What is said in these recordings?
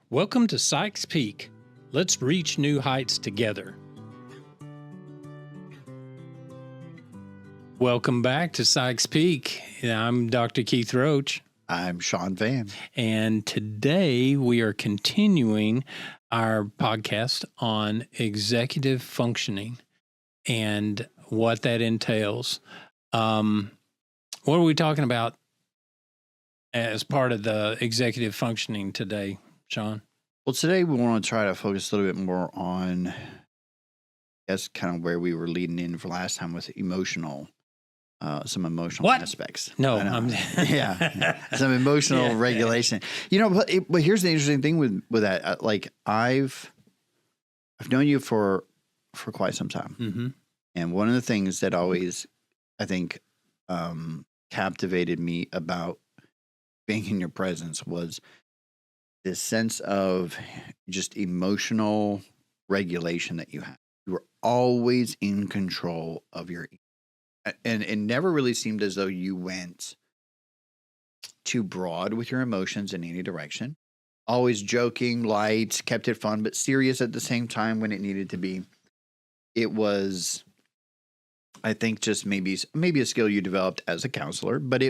Welcome to Sykes Peak. Let's reach new heights together. Welcome back to Sykes Peak. I'm Dr. Keith Roach. I'm Sean Van. And today we are continuing our podcast on executive functioning and what that entails. What are we talking about as part of the executive functioning today, Sean? Well, today we want to try to focus a little bit more on, I guess, kind of where we were leading in for last time with some emotional aspects. No, some emotional regulation. You know, but here's the interesting thing with that. Like I've known you for quite some time, Mm-hmm. and one of the things that always, I think, captivated me about being in your presence was this sense of just emotional regulation that you have. You were always in control of your, and it never really seemed as though you went too broad with your emotions in any direction. Always joking, light, kept it fun, but serious at the same time when it needed to be. It was, I think, just maybe a skill you developed as a counselor, but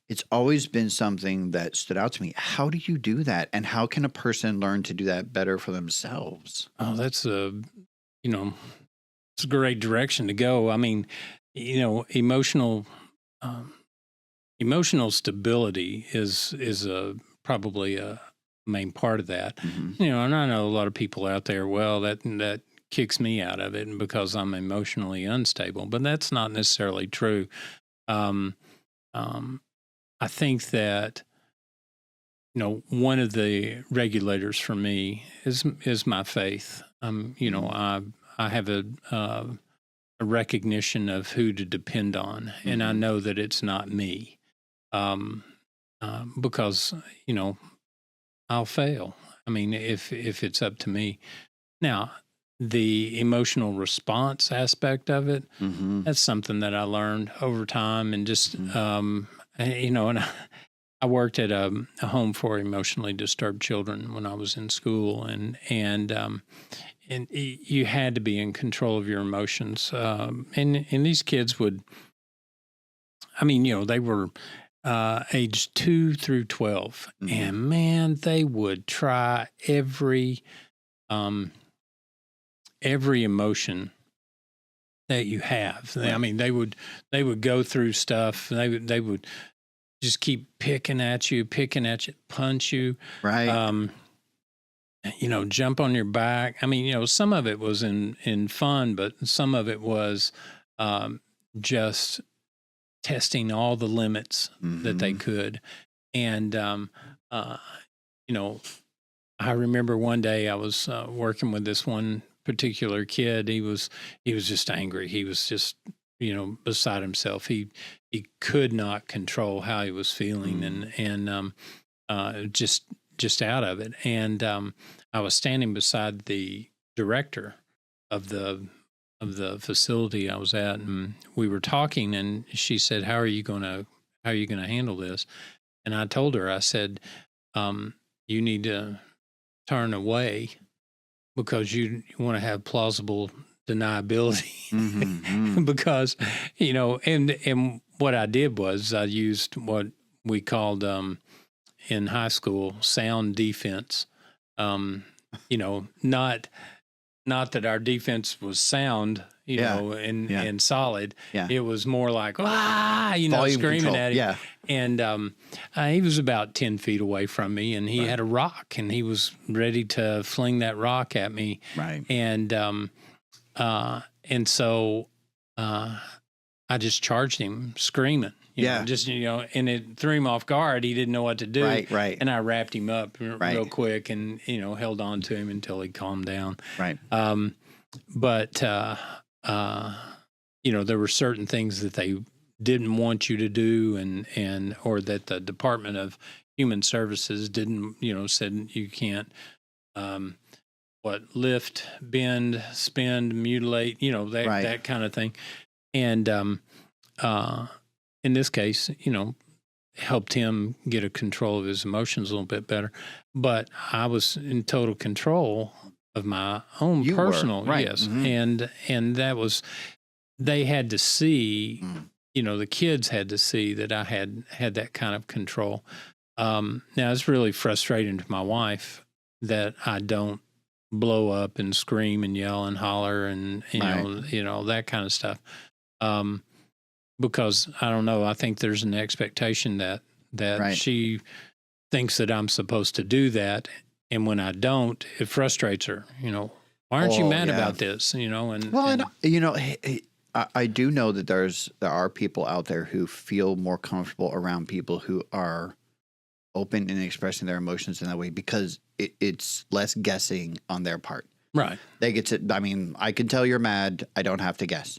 it's always been something that stood out to me. How do you do that? And how can a person learn to do that better for themselves? Oh, it's a great direction to go. I mean, emotional stability is probably a main part of that. Mm-hmm. And I know a lot of people out there, well, that kicks me out of it because I'm emotionally unstable, but that's not necessarily true. I think that, one of the regulators for me is my faith. I have a recognition of who to depend on, and I know that it's not me, because I'll fail. I mean, if it's up to me. Now, the emotional response aspect of it, that's something that I learned over time, and just and I worked at a home for emotionally disturbed children when I was in school, and you had to be in control of your emotions. And these kids would, they were aged 2 through 12, and man, they would try every emotion that you have. Right. They would go through stuff. They would just keep picking at you, punch you. Right. Jump on your back. Some of it was in fun, but some of it was just testing all the limits that they could. And, I remember one day I was working with this one particular kid. He was just angry. He was just, beside himself. He could not control how he was feeling and just out of it. And I was standing beside the director of the facility I was at, and we were talking, and she said, how are you going to handle this? And I told her, I said, you need to turn away because you want to have plausible deniability. Because, and what I did was I used what we called in high school sound defense. Not that our defense was sound, and solid. Yeah. It was more like, Volume screaming control. at him. Yeah. And he was about 10 feet away from me, and he had a rock, and he was ready to fling that rock at me. Right. And so I just charged him screaming. And it threw him off guard. He didn't know what to do. Right. And I wrapped him up real quick and, held on to him until he calmed down. Right. But there were certain things that they didn't want you to do or that the Department of Human Services didn't, said you can't, lift, bend, spend, mutilate, that kind of thing. And in this case, helped him get a control of his emotions a little bit better. But I was in total control of my own You were, personal, right. yes. Mhm. And that was, they had to see, Mm. the kids had to see that I had that kind of control. Now it's really frustrating to my wife that I don't blow up and scream and yell and holler and Right. that kind of stuff. Um, because I don't know, I think there's an expectation that Right. she thinks that I'm supposed to do that, and when I don't, it frustrates her. Why aren't you Oh, mad yeah. about this? And Well, and I do know that there are people out there who feel more comfortable around people who are open and expressing their emotions in that way because it's less guessing on their part. right, They get to, I mean, I can tell you're mad. I don't have to guess.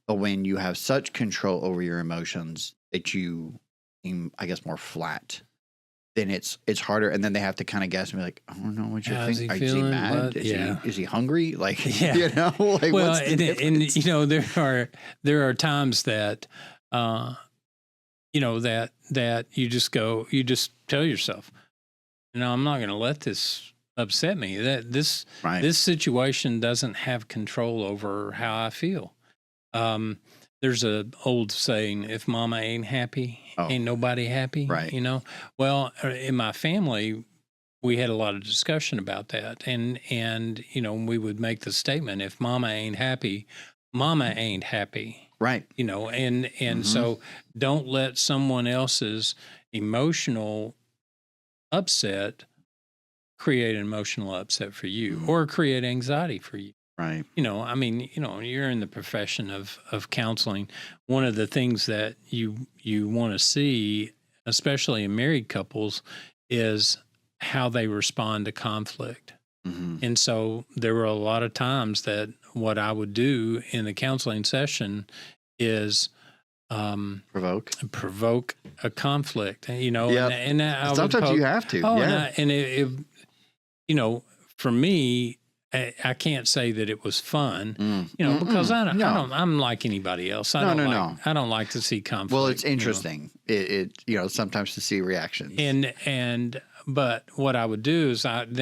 But when you have such control over your emotions that you seem, I guess, more flat, then it's harder. And then they have to kind of guess and be like, I don't know what you're how's thinking. he Is he feeling? mad? What? Yeah. Is he hungry? Like, Yeah. like Well, what's the difference? there are times that, that you just tell yourself, I'm not going to let this upset me. That Right. this situation doesn't have control over how I feel. There's a old saying: "If Mama ain't happy, Oh, ain't nobody happy." right. Well, in my family, we had a lot of discussion about that, and we would make the statement: "If Mama ain't happy, Mama ain't happy." Right. And Mhm. so don't let someone else's emotional upset create an emotional upset for you Mhm. or create anxiety for you. Right. You're in the profession of counseling. One of the things that you want to see, especially in married couples, is how they respond to conflict. Mhm. And so there were a lot of times that what I would do in the counseling session is provoke a conflict, Yep. and I would Sometimes you poke. have to. Oh, Yeah. and for me, I can't say that it was fun, because I No. don't, I'm like anybody else. I No, don't no, like, no. I don't like to see conflict. Well, it's interesting. Sometimes to see reactions. But what I would do is I would,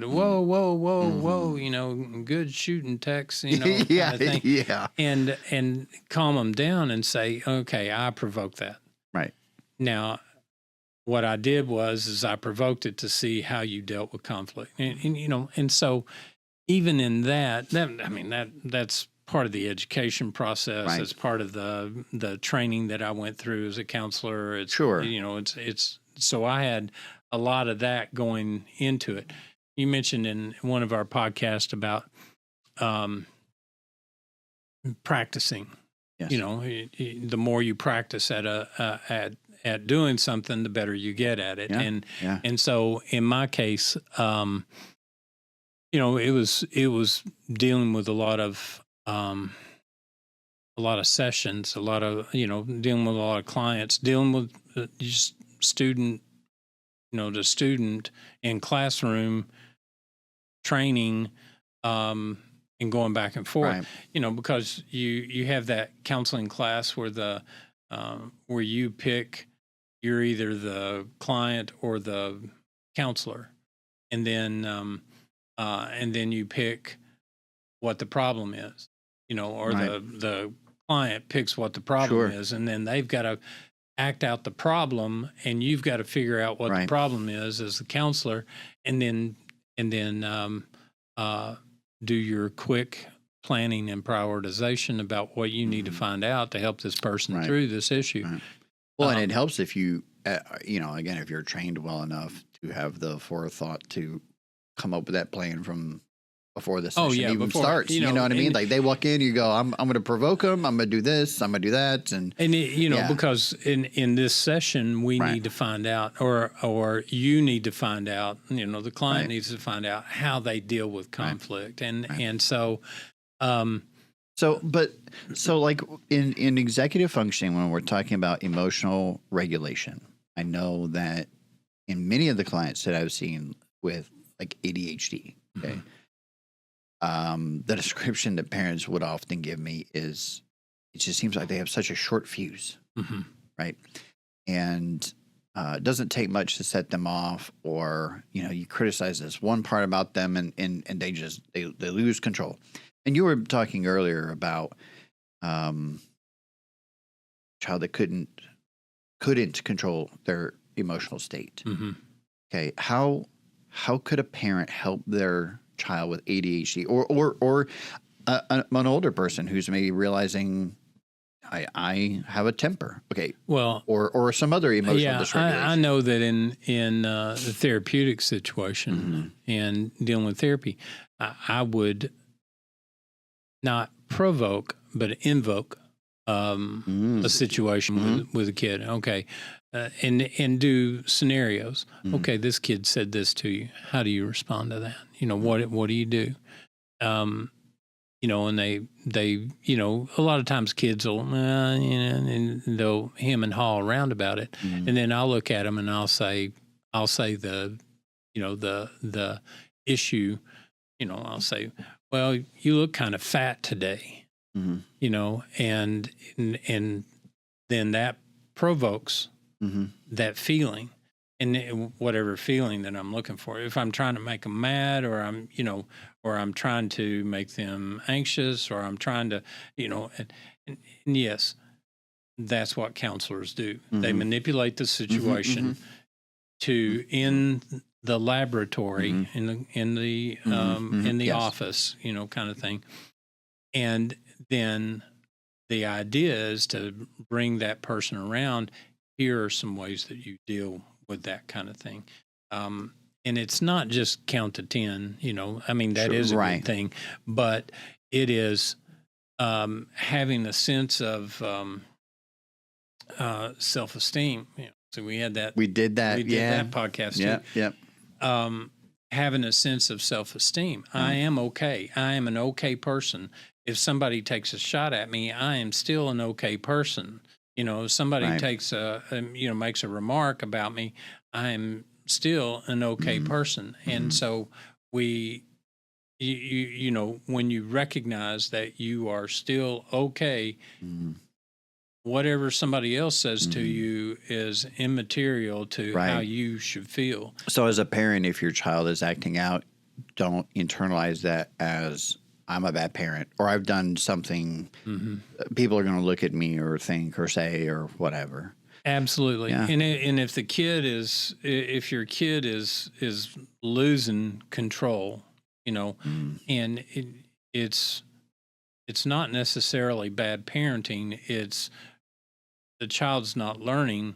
whoa, whoa, whoa, whoa, good shooting text, kind yeah, of thing. yeah. And calm them down and say, okay, I provoked that. Right. Now, what I did is I provoked it to see how you dealt with conflict. And so even in that's part of the education process. Right. It's part of the training that I went through as a counselor. It's, Sure. it's so I had a lot of that going into it. You mentioned in one of our podcasts about practicing. Yes. The more you practice at doing something, the better you get at it. Yeah. And so in my case, it was dealing with a lot of sessions, a lot of dealing with a lot of clients, dealing with just student, the student in classroom training, and going back and forth. Right. Because you have that counseling class where where you pick, you're either the client or the counselor, and then you pick what the problem is, or Right. the client picks what the problem Sure. is, and then they've got to act out the problem, and you've got to figure out what the Right. problem is as the counselor, and then do your quick planning and prioritization about what you need to find out to help this person Right. through this issue. Right. Well, and it helps if you, again, if you're trained well enough to have the forethought to come up with that plan from before the session even starts. You know what I mean? Like they walk in, you go, I'm going to provoke them. I'm going to do this. I'm going to do that. And yeah. Because in this session, we Right. need to find out, or you need to find out, the client Right. needs to find out how they deal with conflict. Right. And so, So like in executive functioning, when we're talking about emotional regulation, I know that in many of the clients that I've seen with like ADHD, okay, the description that parents would often give me is it just seems like they have such a short fuse, mhm. right? And it doesn't take much to set them off, or you criticize this one part about them, and they lose control. And you were talking earlier about child that couldn't control their emotional state. Mm-hmm. Okay, how could a parent help their child with ADHD, or an older person who's maybe realizing I have a temper, okay, Well, or some other emotional yeah, dysregulation? I know that in the therapeutic situation and dealing with therapy, I would not provoke but invoke a situation with a kid. Okay, and do scenarios. Okay, this kid said this to you. How do you respond to that? What do you do? And they a lot of times kids will, and they'll hem and haw around about it. And then I'll look at them and I'll say the issue, I'll say, well, you look kind of fat today, and then that provokes that feeling. And whatever feeling that I'm looking for, if I'm trying to make them mad, or I'm trying to make them anxious, or I'm trying to, and yes, that's what counselors do. They manipulate the situation to in the laboratory, in the office, kind of thing, and then the idea is to bring that person around. Here are some ways that you deal with that kind of thing. And it's not just count to 10, that is a good thing, but it is having a sense of self-esteem. So we did that podcast too. Yep. Having a sense of self-esteem. I am okay. I am an okay person. If somebody takes a shot at me, I am still an okay person. If somebody makes a remark about me, I'm still an okay person. And so when you recognize that you are still okay, whatever somebody else says to you is immaterial to how you should feel. So as a parent, if your child is acting out, don't internalize that as I'm a bad parent, or I've done something. People are going to look at me or think or say or whatever. Absolutely. Yeah. And if your kid is losing control, and it's not necessarily bad parenting. It's the child's not learning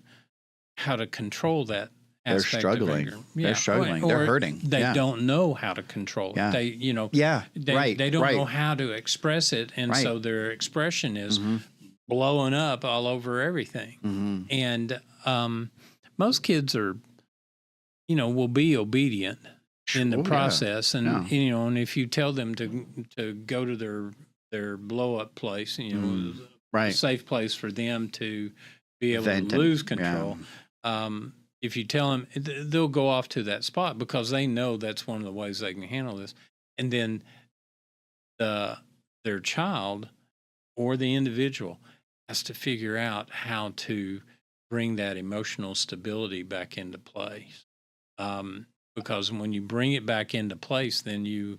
how to control that. They're struggling. They're struggling. Or they're hurting. They don't know how to control it. They, they don't know how to express it. And so their expression is blowing up all over everything. And most kids are, will be obedient in the process. And, and if you tell them to go to their blow up place, a safe place for them to be able to lose control. If you tell them, they'll go off to that spot because they know that's one of the ways they can handle this. And then their child or the individual has to figure out how to bring that emotional stability back into place. Because when you bring it back into place, then you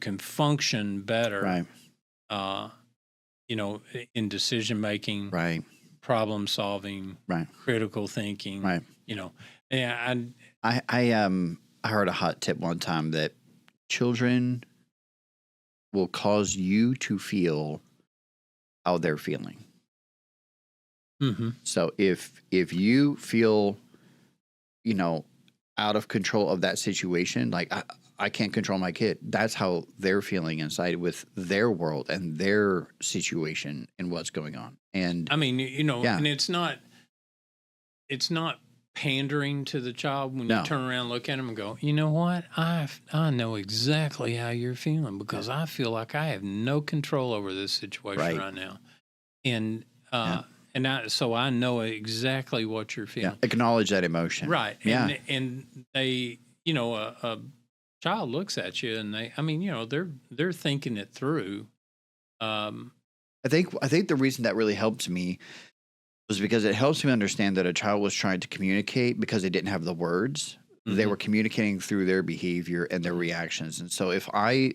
can function better, in decision making, problem solving, critical thinking, And I heard a hot tip one time that children will cause you to feel how they're feeling. So if you feel, out of control of that situation, like I can't control my kid, that's how they're feeling inside with their world and their situation and what's going on. And I mean, and it's not pandering to the child when you turn around, look at them and go, you know what? I know exactly how you're feeling because I feel like I have no control over this situation right now. And, so I know exactly what you're feeling. Acknowledge that emotion. Right. And they, a child looks at you and they're thinking it through. I think the reason that really helped me was because it helps me understand that a child was trying to communicate because they didn't have the words. They Mhm. were communicating through their behavior and their reactions. And so if I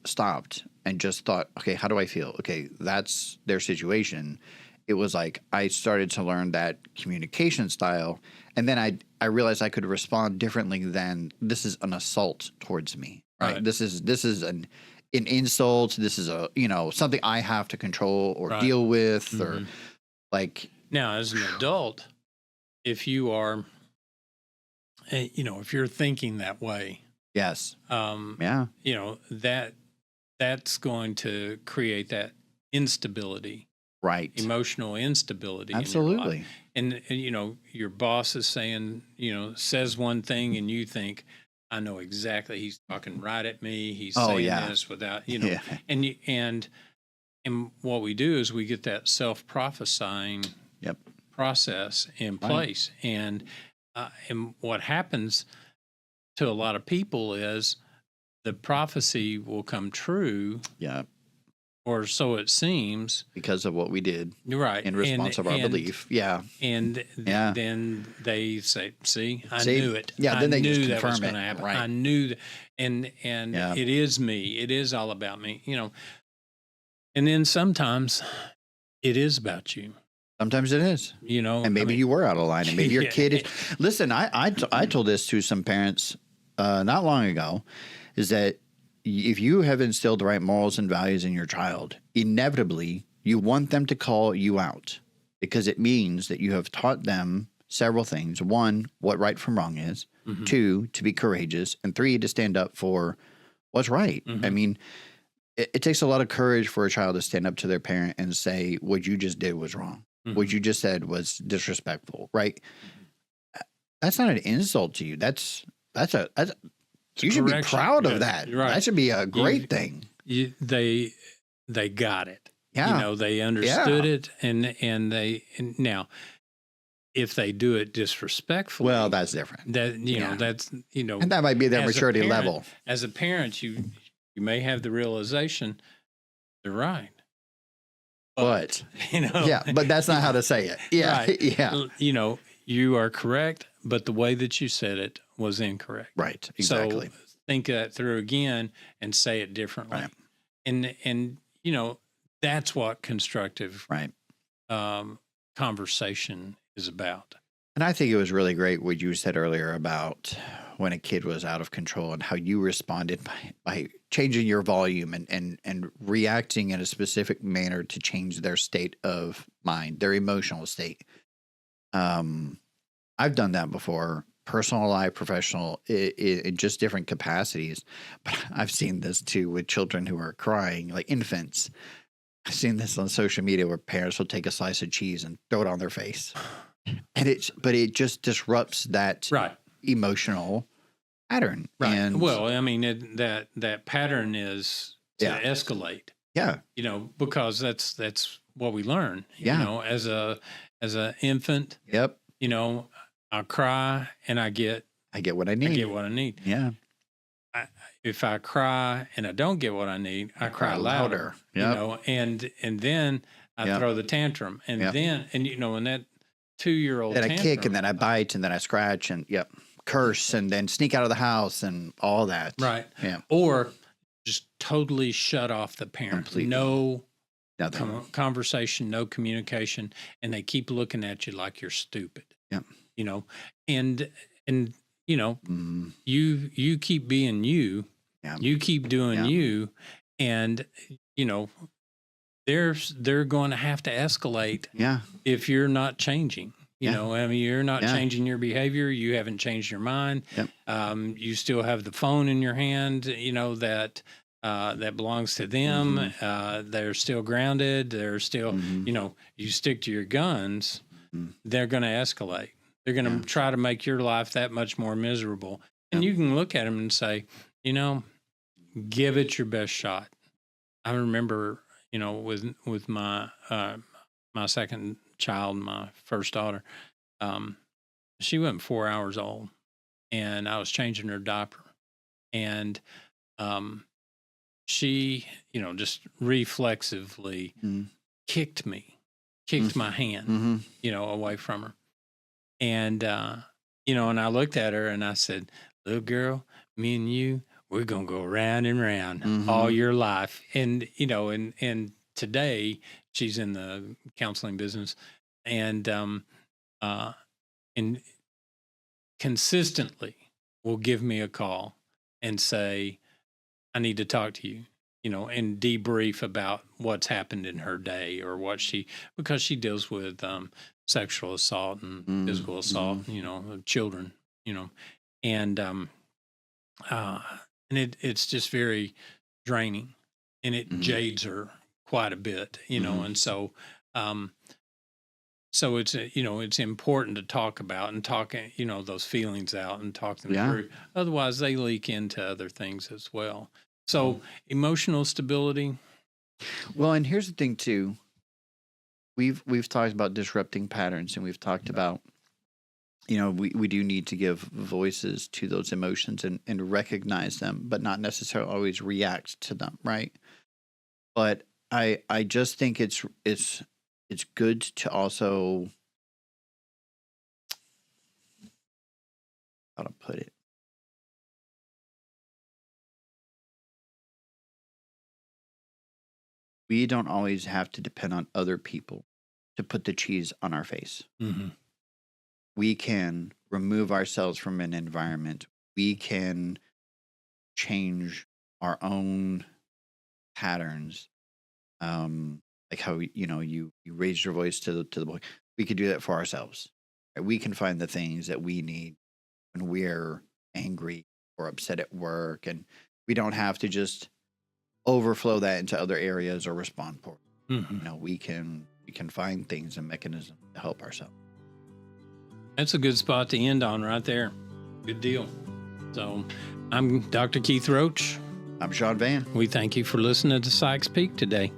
stopped and just thought, okay, how do I feel? Okay, that's their situation. It was like I started to learn that communication style. And then I realized I could respond differently than this is an assault towards me. Right. Right. This is an insult. This is a, something I have to control or Right. deal with or Mhm. like, Now, as an adult, if you are, if you're thinking that way, yes. um, Yeah. that's going to create that instability, Right. emotional instability in your life. Absolutely. And your boss is saying, says one thing and you think, I know exactly he's talking right at me. He's Oh, saying yeah. this without, Yeah. and what we do is we get that self-prophesying Yep. process in Right. place. And what happens to a lot of people is the prophecy will come true, Yeah. or so it seems. Because of what we did Right. in response of our belief. Yeah. And Yeah. then they say, see, I See? knew it. Yeah, then I they just knew that was confirm going it. to happen. Right. I knew that. And Yeah. it is me. It is all about me, And then sometimes it is about you, Sometimes it is. And maybe you were out of line, and maybe your Yeah. kid is. Listen, I told this to some parents not long ago, is that if you have instilled the right morals and values in your child, inevitably you want them to call you out because it means that you have taught them several things. One, what right from wrong is. Mhm. Two, to be courageous. And three, to stand up for what's right. I Mhm. mean, it takes a lot of courage for a child to stand up to their parent and say, what you just did was wrong. What Mhm. you just said was disrespectful, right? That's not an insult to you. That's you should be correction. proud Yeah, of that. you're right. That should be a great thing. They got it. Yeah. They understood it, and now if they do it disrespectfully, Well, that's different. that Yeah. that's And that might be their as a maturity parent- level. As a parent, you may have the realization they're right, But Oh. yeah, but that's not how to say it. Yeah. Right. Yeah. You are correct, but the way that you said it was incorrect. Right. Exactly. So think that through again and say it differently. Right. And that's what constructive Right. conversation is about. And I think it was really great what you said earlier about when a kid was out of control and how you responded by changing your volume and reacting in a specific manner to change their state of mind, their emotional state. I've done that before, personal life, professional, in just different capacities. But I've seen this too with children who are crying, like infants. I've seen this on social media where parents will take a slice of cheese and throw it on their face. And it just disrupts that Right. emotional pattern. Right. And Well, I mean, that pattern is to Yeah. escalate, yeah, because that's what we learn, Yeah. as a infant, yep. I cry and I get I get what I need. what I need. Yeah. If I cry and I don't get what I need, I cry louder. Yep. And then I Yep. throw the tantrum, and Yep. then and that 2-year-old Then I tantrum, kick and then I bite and then I scratch and curse and then sneak out of the house and all that. right, Yeah. or just totally shut off the parent. Completely. No Nothing. conversation, no communication, and they keep looking at you like you're stupid. Yep. And Mm, you keep being you. Yeah. You keep doing Yeah. you, and they're going to have to escalate yeah. if you're not changing. Yeah. I mean, you're not Yeah. changing your behavior. You haven't changed your mind. Yep. You still have the phone in your hand. That belongs to them. Mm-hmm. They're still grounded. They're still. Mhm. You stick to your guns. Mhm. They're going to escalate. They're going to Yeah. try to make your life that much more miserable. And Yeah. you can look at them and say, give it your best shot. I remember, with my my second child, my first daughter, she wasn't 4 hours old, and I was changing her diaper, and she, just reflexively Mm. kicked me kicked my hand, Mm-hmm. away from her. And, and I looked at her and I said, little girl, me and you, we're going to go round and round all Mm-hmm. your life. And, and today she's in the counseling business and, and consistently will give me a call and say, I need to talk to you, and debrief about what's happened in her day or because she deals with sexual assault and physical assault, of children, and uh, it's just very draining, and it jades her quite a bit, and so it's important to talk about and talk, those feelings out and talk them Yeah. through. Otherwise, they leak into other things as well. So emotional stability. Well, and here's the thing too. We've talked about disrupting patterns, and we've talked about, we do need to give voices to those emotions and recognize them, but not necessarily always react to them, right? But I just think it's good to also, how to put it, we don't always have to depend on other people to put the cheese on our face. Mm-hmm. We can remove ourselves from an environment. We can change our own patterns. Like how you raise your voice to the boy. We could do that for ourselves. Right? We can find the things that we need when we're angry or upset at work, and we don't have to just overflow that into other areas or respond poorly. Mm-hmm. We can find things and mechanisms to help ourselves. That's a good spot to end on right there. Good deal. So I'm Dr. Keith Roach. I'm Sean Van. We thank you for listening to Sykes Peak today.